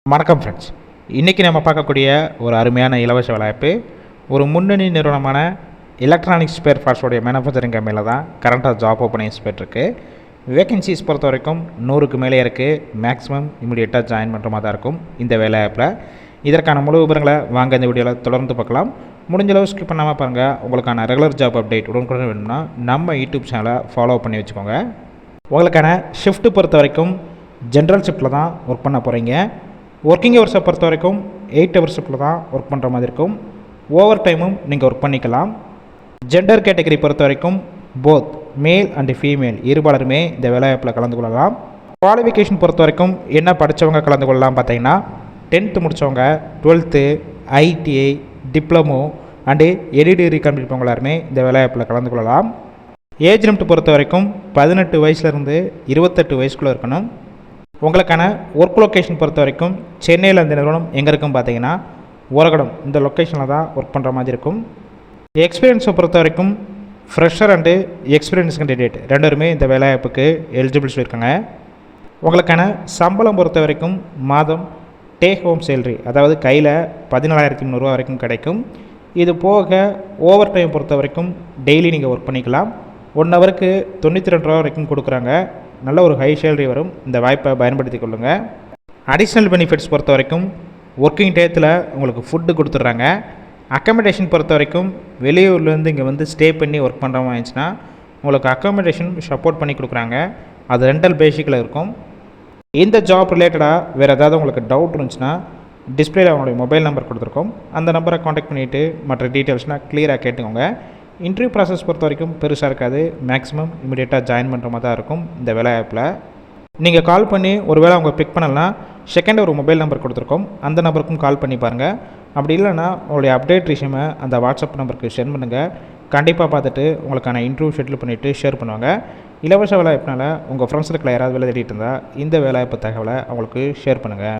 வணக்கம் ஃப்ரெண்ட்ஸ். இன்றைக்கி நம்ம பார்க்கக்கூடிய ஒரு அருமையான இலவச வேலைவாய்ப்பு ஒரு முன்னணி நிறுவனமான எலக்ட்ரானிக்ஸ் ஸ்பேர் பார்ட்ஸோடைய மேனுஃபேக்சரிங் கம்பெனியில் தான் கரண்ட்டாக ஜாப் ஓப்பனிங்ஸ் போய்ட்டுருக்கு. வேகன்சிஸ் பொறுத்த வரைக்கும் 100க்கு மேலே இருக்குது. மேக்ஸிமம் இமீடியட்டாக ஜாயின் பண்ணுற மாதிரி தான் இருக்கும் இந்த வேலைவாய்ப்பில். இதற்கான முழு விவரங்களை வாங்க இந்த வீடியோவில் தொடர்ந்து பார்க்கலாம். முடிஞ்சளவு ஸ்கிப் பண்ணாமல் பாருங்கள். உங்களுக்கான ரெகுலர் ஜாப் அப்டேட் உடனுக்குடன் வேணும்னா நம்ம யூடியூப் சேனலை ஃபாலோ பண்ணி வச்சுக்கோங்க. உங்களுக்கான ஷிஃப்ட்டு பொறுத்த வரைக்கும் ஜென்ரல் ஷிஃப்ட்டில் தான் ஒர்க் பண்ண போகிறீங்க. ஒர்க்கிங் ஹவர்ஸை பொறுத்த வரைக்கும் 8 ஹவர்ஸ் ஷிஃப்ட்டில் தான் ஒர்க் பண்ணுற மாதிரி இருக்கும். ஓவர் டைமும் நீங்கள் ஒர்க் பண்ணிக்கலாம். ஜெண்டர் கேட்டகரி பொறுத்த வரைக்கும் போத் மேல் அண்டு ஃபீமேல் இருபாலருமே இந்த வேலைவாய்ப்பில் கலந்து கொள்ளலாம். குவாலிஃபிகேஷன் பொறுத்த வரைக்கும் என்ன படித்தவங்க கலந்து கொள்ளலாம் பார்த்தீங்கன்னா 10th முடித்தவங்க, 12th, ITI, diploma and any degree complete பண்ணவங்க எல்லாருமே இந்த வேலைவாய்ப்பில் கலந்து கொள்ளலாம். ஏஜ் லிமிட் பொறுத்த வரைக்கும் 18 வயசுலேருந்து 28 வயசுக்குள்ளே இருக்கணும். உங்களுக்கான ஒர்க் லொக்கேஷன் பொறுத்த வரைக்கும் சென்னையில் இந்த நிறுவனம் எங்கே இருக்குன்னு பார்த்தீங்கன்னா ஓரகடம் இந்த லொக்கேஷனில் தான் ஒர்க் பண்ணுற மாதிரி இருக்கும். எக்ஸ்பீரியன்ஸை பொறுத்த வரைக்கும் ஃப்ரெஷர் அண்டு எக்ஸ்பீரியன்ஸ் கேண்டிடேட் ரெண்டுமே இந்த வேலைவாய்ப்புக்கு எலிஜிபிள் சொல்லியிருக்காங்க. உங்களுக்கான சம்பளம் பொறுத்த வரைக்கும் மாதம் டேக் ஹோம் சேலரி, அதாவது கையில் 14,300 வரைக்கும் கிடைக்கும். இது போக ஓவர் டைம் பொறுத்த வரைக்கும் டெய்லி நீங்கள் ஒர்க் பண்ணிக்கலாம். 1 ஹவருக்கு 92 ரூபா வரைக்கும் கொடுக்குறாங்க. நல்ல ஒரு ஹை சேலரி வரும். இந்த வாய்ப்பை பயன்படுத்தி கொள்ளுங்கள். அடிஷ்னல் பெனிஃபிட்ஸ் பொறுத்த வரைக்கும் ஒர்க்கிங் டேத்தில் உங்களுக்கு ஃபுட்டு கொடுத்துட்றாங்க. அக்கமடேஷன் பொறுத்த வரைக்கும் வெளியூர்லேருந்து இங்கே வந்து ஸ்டே பண்ணி ஒர்க் பண்ணுற மாதிரி இருந்துச்சுன்னா உங்களுக்கு அக்கமடேஷன் சப்போர்ட் பண்ணி கொடுக்குறாங்க. அது ரெண்டல் பேசிக்கில் இருக்கும். இந்த ஜாப் ரிலேட்டடாக வேறு ஏதாவது உங்களுக்கு டவுட் இருந்துச்சுன்னா டிஸ்பிளேயில் அவங்களுடைய மொபைல் நம்பர் கொடுத்துருக்கோம். அந்த நம்பரை காண்டாக்ட் பண்ணிவிட்டு மற்ற டீட்டெயில்ஸ்னால் கிளியராக கேட்டுக்கோங்க. இன்டர்வியூ ப்ராசஸ் பொறுத்த வரைக்கும் பெருசாக இருக்காது. மேக்ஸிமம் இமீடியட்டாக ஜாயின் பண்ணுற மாதிரி தான் இருக்கும் இந்த வேலைவாய்ப்பில். நீங்கள் கால் பண்ணி ஒரு வேளை அவங்க பிக் பண்ணலாம், செகண்ட் ஒரு மொபைல் நம்பர் கொடுத்துருக்கோம். அந்த நம்பருக்கும் கால் பண்ணி பாருங்கள். அப்படி இல்லைன்னா உங்களுடைய அப்டேட் ரிஷ்யூமை அந்த வாட்ஸ்அப் நம்பருக்கு சென்ட் பண்ணுங்கள். கண்டிப்பாக பார்த்துட்டு உங்களுக்கான இன்டர்வியூ ஷெட்யூல் பண்ணிவிட்டு ஷேர் பண்ணுவாங்க. இலவச வேலைவாய்ப்புனால உங்கள் ஃப்ரெண்ட்ஸுக்கு யாராவது வேலை தேடிட்டு இருந்தால் இந்த வேலைவாய்ப்பு தகவலை அவங்களுக்கு ஷேர் பண்ணுங்கள்.